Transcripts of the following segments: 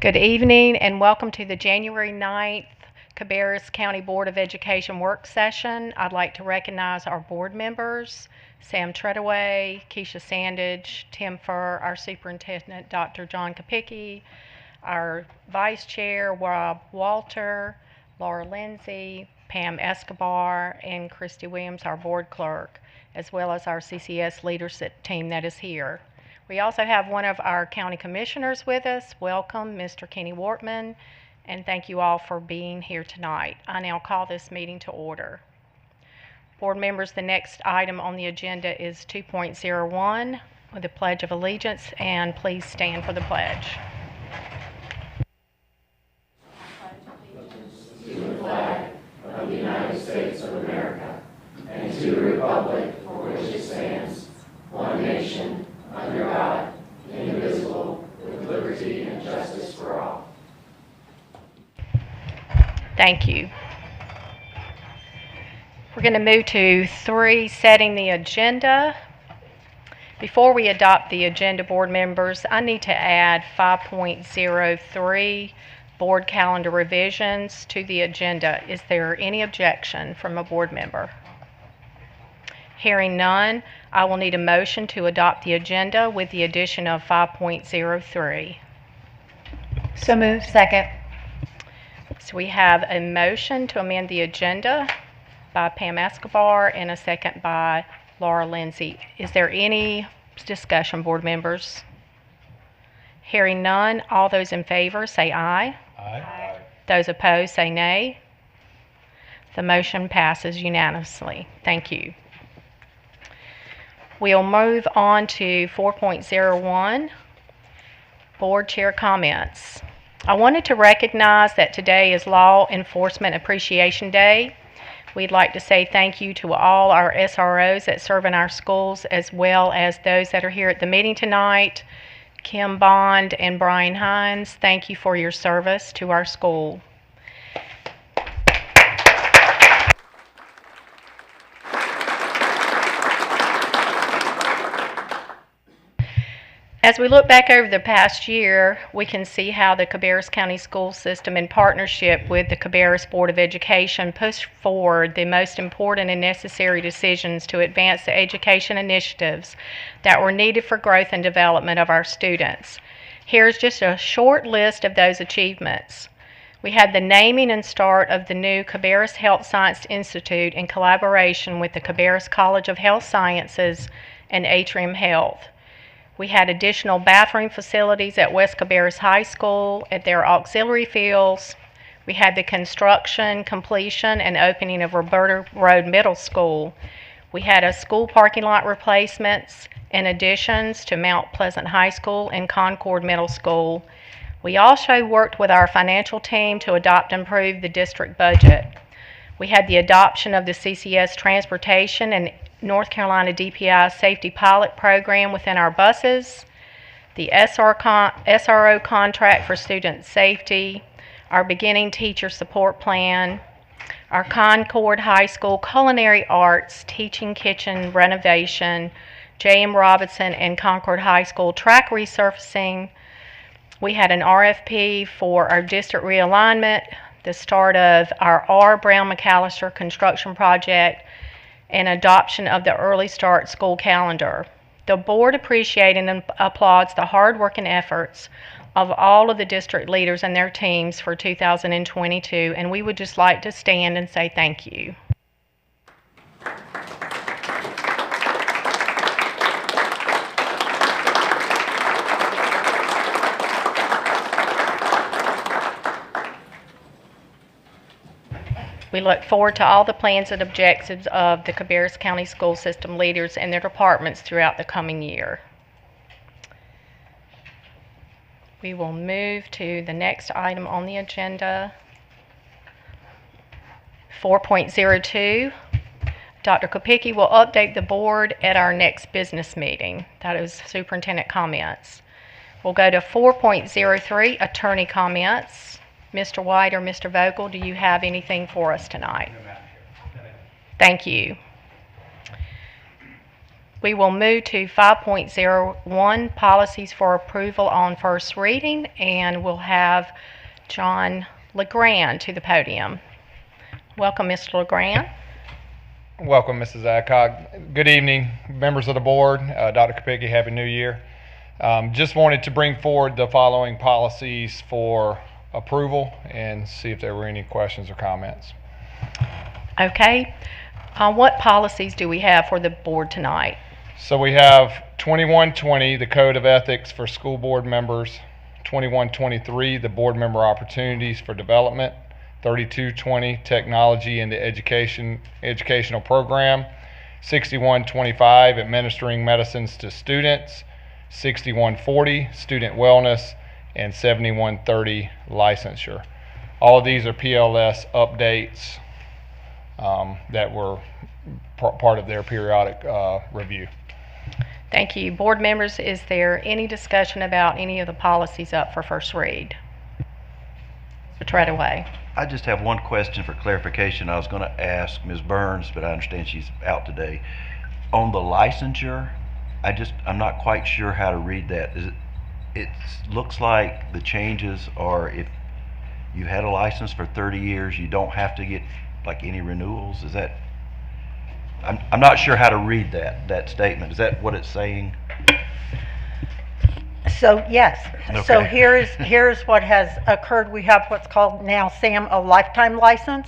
Good evening and welcome to the January 9th Cabarrus County Board of Education work session. I'd like to recognize our board members, Sam Treadaway, Keisha Sandage, Tim Furr, our superintendent, Dr. John Kapicki, our vice chair, Rob Walter, Laura Lindsay, Pam Escobar, and Christy Williams, our board clerk, as well as our CCS leadership team that is here. We also have one of our county commissioners with us. Welcome, Mr. Kenny Wortman, and thank you all for being here tonight. I now call this meeting to order. Board members, the next item on the agenda is 2.01 with the Pledge of Allegiance, and please stand for the pledge. To the flag of the United States of America and to the republic for which it stands, one nation, under God, indivisible, with liberty and justice for all. Thank you. We're going to move to 3, setting the agenda. Before we adopt the agenda, board members, I need to add 5.03 board calendar revisions to the agenda. Is there any objection from a board member? Hearing none, I will need a motion to adopt the agenda with the addition of 5.03. So moved. Second. So we have a motion to amend the agenda by Pam Escobar and a second by Laura Lindsay. Is there any discussion, board members? Hearing none, all those in favor say aye. Aye. Those opposed say nay. The motion passes unanimously. Thank you. We'll move on to 4.01, board chair comments. I wanted to recognize that today is Law Enforcement Appreciation Day. We'd like to say thank you to all our SROs that serve in our schools, as well as those that are here at the meeting tonight. Kim Bond and Brian Hines, thank you for your service to our school. As we look back over the past year, we can see how the Cabarrus County School System, in partnership with the Cabarrus Board of Education, pushed forward the most important and necessary decisions to advance the education initiatives that were needed for growth and development of our students. Here's just a short list of those achievements. We had the naming and start of the new Cabarrus Health Science Institute in collaboration with the Cabarrus College of Health Sciences and Atrium Health. We had additional bathroom facilities at West Cabarrus High School at their auxiliary fields. We had the construction, completion, and opening of Roberta Road Middle School. We had a school parking lot replacements and additions to Mount Pleasant High School and Concord Middle School. We also worked with our financial team to adopt and improve the district budget. We had the adoption of the CCS transportation and North Carolina DPI safety pilot program within our buses, the SRO contract for student safety, our beginning teacher support plan, our Concord High School culinary arts teaching kitchen renovation, J.M. Robinson and Concord High School track resurfacing. We had an RFP for our district realignment, the start of our R. Brown McAllister construction project, and adoption of the early start school calendar. The board appreciates and applauds the hard work and efforts of all of the district leaders and their teams for 2022, and we would just like to stand and say thank you. We look forward to all the plans and objectives of the Cabarrus County School System leaders and their departments throughout the coming year. We will move to the next item on the agenda, 4.02. Dr. Kapicki will update the board at our next business meeting. That is superintendent comments. We'll go to 4.03, attorney comments. Mr. White or Mr. Vogel, do you have anything for us tonight? Thank you. We will move to 5.01, policies for approval on first reading, and we'll have John LeGrand to the podium. Welcome, Mr. LeGrand. Welcome, Mrs. Adcock. Good evening, members of the board. Dr. Kopicki, Happy New Year. Just wanted to bring forward the following policies for approval and see if there were any questions or comments. Okay. What policies do we have for the board tonight? So we have 2120, the Code of Ethics for School Board Members, 2123, the Board Member Opportunities for Development, 3220, Technology in the Educational Program, 6125, Administering Medicines to Students, 6140, Student Wellness, and 7130, Licensure. All of these are PLS updates that were part of their periodic review. Thank you. Board members, is there any discussion about any of the policies up for first read? Mr. Treadaway. I just have one question for clarification. I was going to ask Ms. Burns, but I understand she's out today. On the licensure, I'm not quite sure how to read that. It looks like the changes are if you had a license for 30 years, you don't have to get like any renewals. Is that? I'm not sure how to read that statement. Is that what it's saying? So yes. Okay. So here's what has occurred. We have what's called now, Sam, a lifetime license.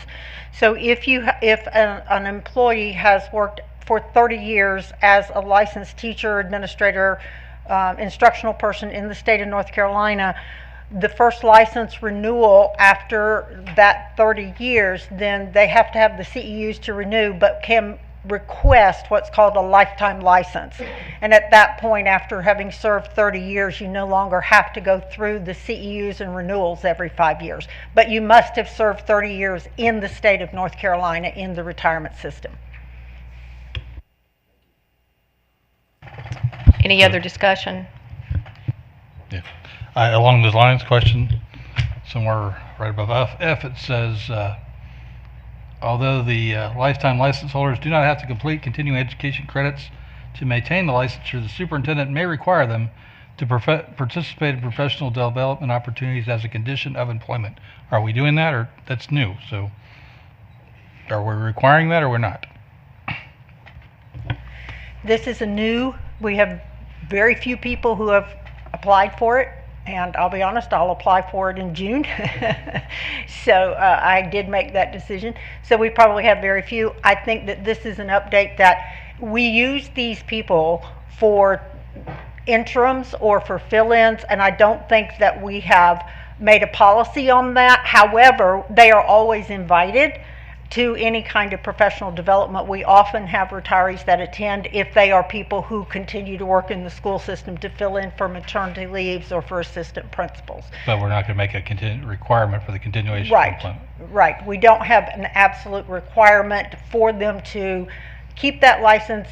So if an employee has worked for 30 years as a licensed teacher, administrator, instructional person in the state of North Carolina, the first license renewal after that 30 years, then they have to have the CEUs to renew, but can request what's called a lifetime license. And at that point, after having served 30 years, you no longer have to go through the CEUs and renewals every 5 years. But you must have served 30 years in the state of North Carolina in the retirement system. Any other discussion? Yeah. Along those lines, question somewhere right above F, it says, although the lifetime license holders do not have to complete continuing education credits to maintain the licensure, the superintendent may require them to participate in professional development opportunities as a condition of employment. Are we doing that, or that's new? So are we requiring that, or we're not? This is we have very few people who have applied for it. And I'll be honest, I'll apply for it in June. So I did make that decision. So we probably have very few. I think that this is an update that we use these people for interims or for fill-ins, and I don't think that we have made a policy on that. However, they are always invited to any kind of professional development. We often have retirees that attend if they are people who continue to work in the school system to fill in for maternity leaves or for assistant principals. But we're not going to make a requirement for the continuation of employment. Right. We don't have an absolute requirement for them to keep that license.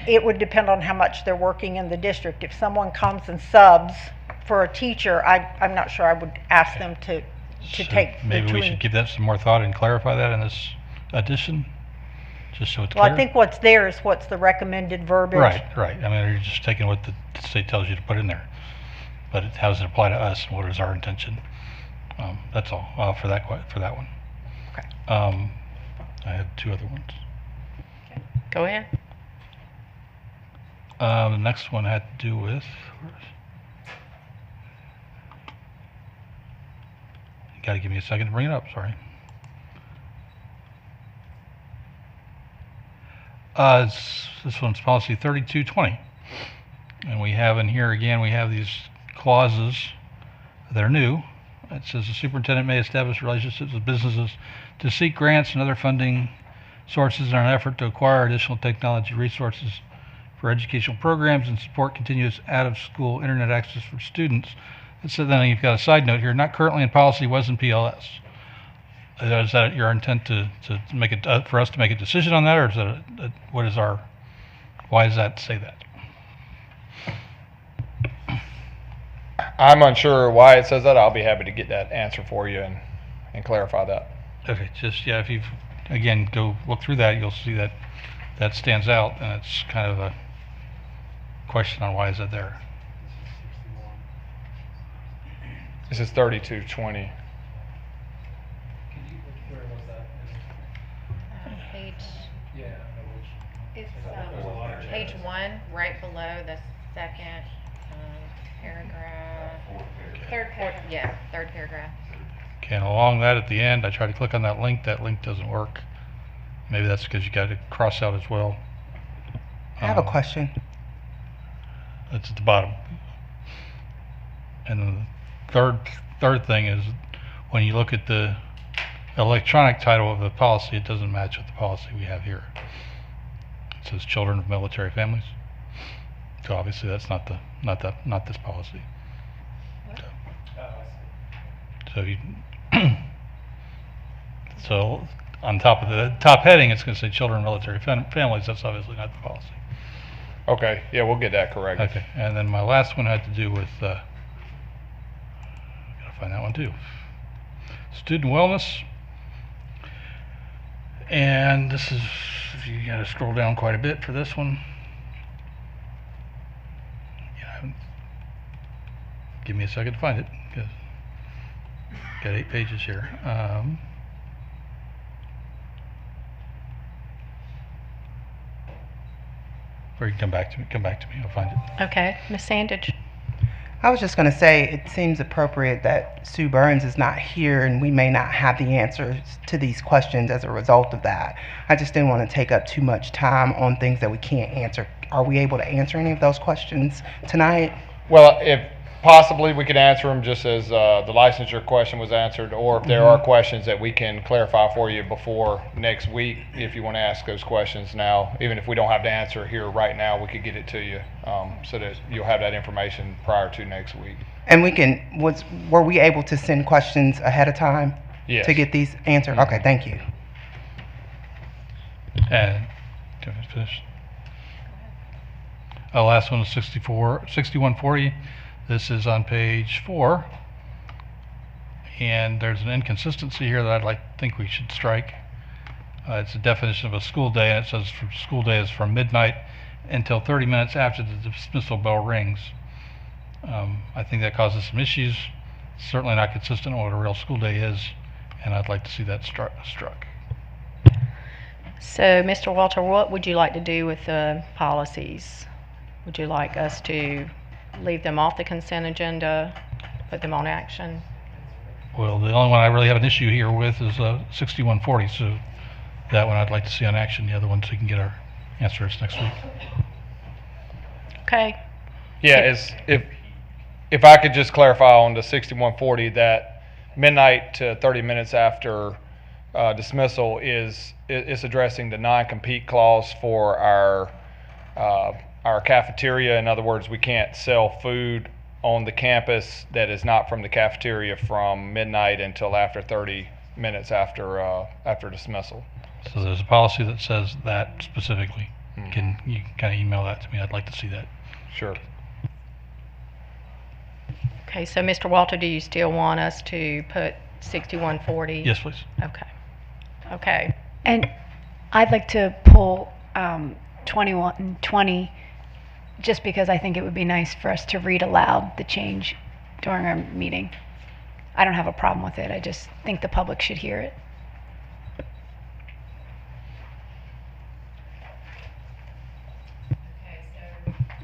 It would depend on how much they're working in the district. If someone comes and subs for a teacher, I'm not sure I would ask them to take. Maybe we should give that some more thought and clarify that in this addition, just so it's clear. Well, I think what's there is what's the recommended verbiage. Right. I mean, you're just taking what the state tells you to put in there, but how does it apply to us, and what is our intention? That's all for that one. Okay. I had two other ones. Okay. Go ahead. The next one had to do with. Got to give me a second to bring it up, sorry. This one's policy 3220. And we have in here again, we have these clauses that are new. It says the superintendent may establish relationships with businesses to seek grants and other funding sources in an effort to acquire additional technology resources for educational programs and support continuous out-of-school internet access for students. So then you've got a side note here, not currently in policy, was in PLS. Is that your intent to make it for us to make a decision on that, or is that why does that say that? I'm unsure why it says that. I'll be happy to get that answer for you and clarify that. Okay, if you again go look through that, you'll see that that stands out, and it's kind of a question on why is it there. This is 3220. Page. It's page 1, right below the second paragraph. Third paragraph. Okay, and along that at the end, I try to click on that link. That link doesn't work. Maybe that's because you got to cross out as well. I have a question. It's at the bottom. And then the third thing is when you look at the electronic title of the policy, it doesn't match with the policy we have here. It says children of military families. So obviously that's not this policy. So you so on top of the top heading, it's going to say children of military families. That's obviously not the policy. Okay, yeah, we'll get that correct. Okay, and then my last one had to do with, gotta find that one too. Student wellness. And this is, you gotta scroll down quite a bit for this one. Yeah, give me a second to find it, because got 8 pages here. Or you can come back to me, I'll find it. Okay, Ms. Sandage. I was just going to say, it seems appropriate that Sue Burns is not here and we may not have the answers to these questions as a result of that. I just didn't want to take up too much time on things that we can't answer. Are we able to answer any of those questions tonight? Well, if possibly we could answer them just as the licensure question was answered, or if there are questions that we can clarify for you before next week, if you want to ask those questions now, even if we don't have the answer here right now, we could get it to you so that you'll have that information prior to next week. And were we able to send questions ahead of time? Yes. To get these answered? Okay, thank you. And can I finish? Last one is 6140. This is on page 4, and there's an inconsistency here that think we should strike. It's a definition of a school day, and it says school day is from midnight until 30 minutes after the dismissal bell rings. I think that causes some issues. Certainly not consistent with what a real school day is, and I'd like to see that struck. So, Mr. Walter, what would you like to do with the policies? Would you like us to leave them off the consent agenda, put them on action? Well, the only one I really have an issue here with is 6140, so that one I'd like to see on action. The other ones we can get our answers next week. Okay. Yeah, if I could just clarify on the 6140 that midnight to 30 minutes after dismissal is addressing the non-compete clause for our cafeteria. In other words, we can't sell food on the campus that is not from the cafeteria from midnight until after 30 minutes after dismissal. So there's a policy that says that specifically. Can you kind of email that to me? I'd like to see that. Sure. Okay, so Mr. Walter, do you still want us to put 6140? Yes, please. Okay. And I'd like to pull 2120 just because I think it would be nice for us to read aloud the change during our meeting. I don't have a problem with it. I just think the public should hear it.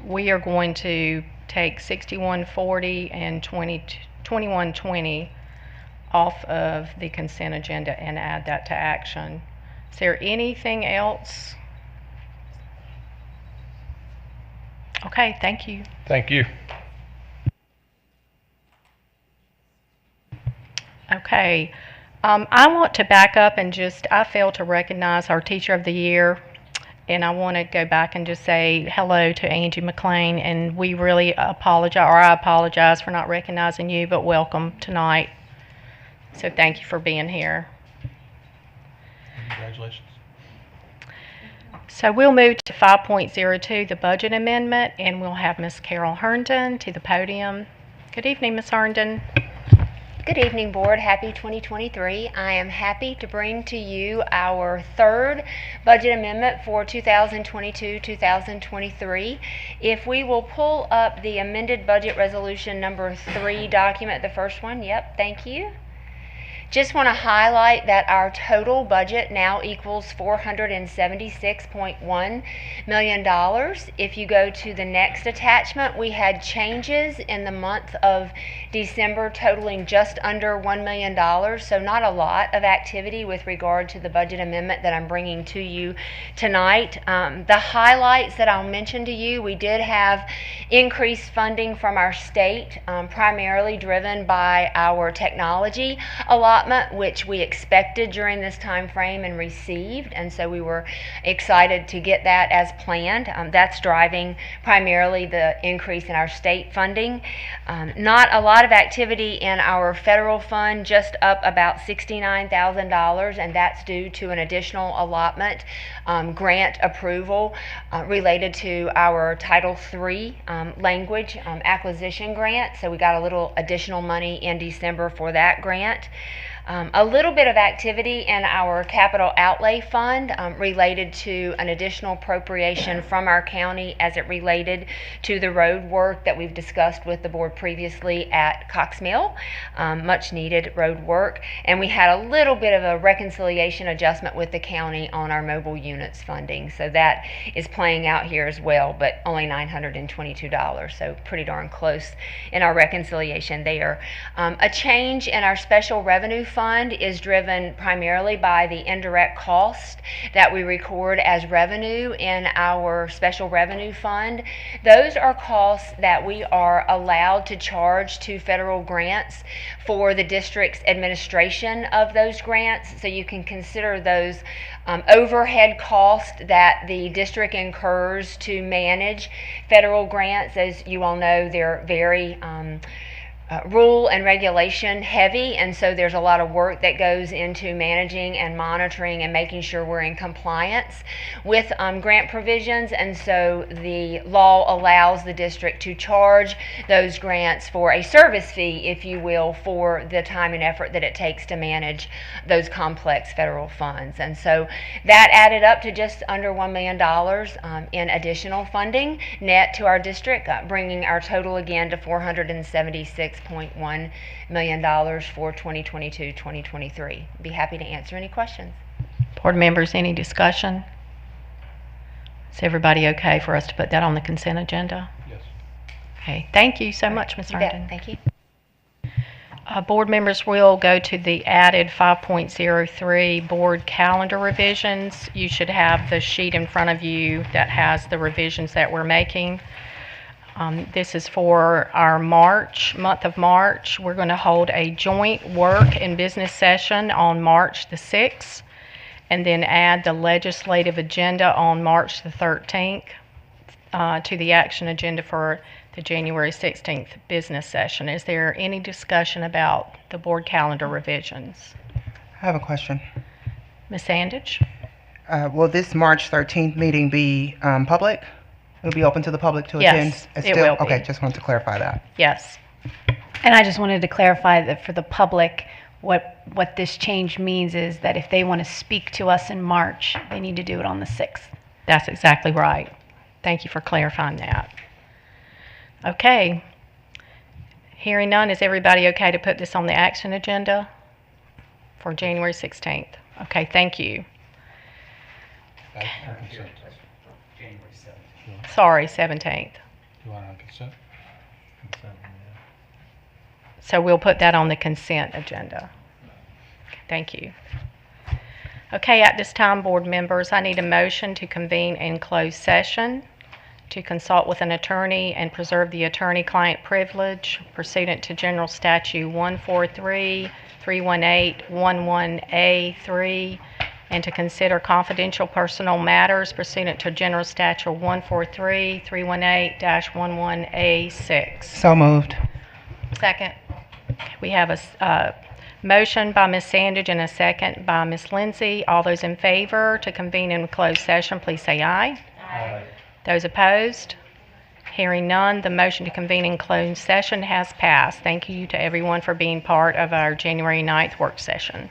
We are going to take 6140 and 2120 off of the consent agenda and add that to action. Is there anything else? Okay, thank you. Thank you. Okay, I want to back up and I failed to recognize our Teacher of the Year, and I want to go back and just say hello to Angie McLean, and we really apologize, or I apologize for not recognizing you, but welcome tonight. So thank you for being here. Congratulations. So we'll move to 5.02, the budget amendment, and we'll have Ms. Carol Herndon to the podium. Good evening, Ms. Herndon. Good evening, Board. Happy 2023. I am happy to bring to you our third budget amendment for 2022-2023. If we will pull up the amended budget resolution number 3 document, the first one, yep, thank you. Just want to highlight that our total budget now equals $476.1 million. If you go to the next attachment, we had changes in the month of December totaling just under $1 million, so not a lot of activity with regard to the budget amendment that I'm bringing to you tonight. The highlights that I'll mention to you, we did have increased funding from our state, primarily driven by our technology allotment, which we expected during this time frame and received, and so we were excited to get that as planned. That's driving primarily the increase in our state funding. Not a lot of activity in our federal fund, just up about $69,000, and that's due to an additional allotment grant approval related to our Title III language acquisition grant. So we got a little additional money in December for that grant. A little bit of activity in our capital outlay fund related to an additional appropriation from our county as it related to the road work that we've discussed with the board previously at Cox Mill, much needed road work. And we had a little bit of a reconciliation adjustment with the county on our mobile units funding. So that is playing out here as well, but only $922, so pretty darn close in our reconciliation there. A change in our special revenue fund is driven primarily by the indirect cost that we record as revenue in our special revenue fund. Those are costs that we are allowed to charge to federal grants for the district's administration of those grants. So you can consider those overhead costs that the district incurs to manage federal grants. As you all know, they're very rule and regulation heavy, and so there's a lot of work that goes into managing and monitoring and making sure we're in compliance with grant provisions. And so the law allows the district to charge those grants for a service fee, if you will, for the time and effort that it takes to manage those complex federal funds. And so that added up to just under $1 million in additional funding net to our district, bringing our total again to $476.1 million for 2022-2023. Be happy to answer any questions. Board members, any discussion? Is everybody okay for us to put that on the consent agenda? Yes. Okay, thank you so much, Ms. You bet. Herndon. Thank you. Board members will go to the added 5.03 board calendar revisions. You should have the sheet in front of you that has the revisions that we're making. This is for our month of March. We're going to hold a joint work and business session on March the 6th, and then add the legislative agenda on March the 13th to the action agenda for the January 16th business session. Is there any discussion about the board calendar revisions? I have a question. Ms. Sandage? Will this March 13th meeting be public? It'll be open to the public to attend? Yes, it will be. Okay, just wanted to clarify that. Yes. And I just wanted to clarify that for the public, what this change means is that if they want to speak to us in March, they need to do it on the 6th. That's exactly right. Thank you for clarifying that. Okay. Hearing none, is everybody okay to put this on the action agenda for January 16th? Okay, thank you. Sorry, 17th. You want on consent? So we'll put that on the consent agenda. Thank you. Okay, at this time, board members, I need a motion to convene in closed session to consult with an attorney and preserve the attorney-client privilege pursuant to General Statute 143-318-11A3, and to consider confidential personal matters pursuant to General Statute 143-318-11A6. So moved. Second. We have a motion by Ms. Sandage and a second by Ms. Lindsay. All those in favor to convene in closed session, please say aye. Aye. Those opposed? Hearing none, the motion to convene in closed session has passed. Thank you to everyone for being part of our January 9th work session.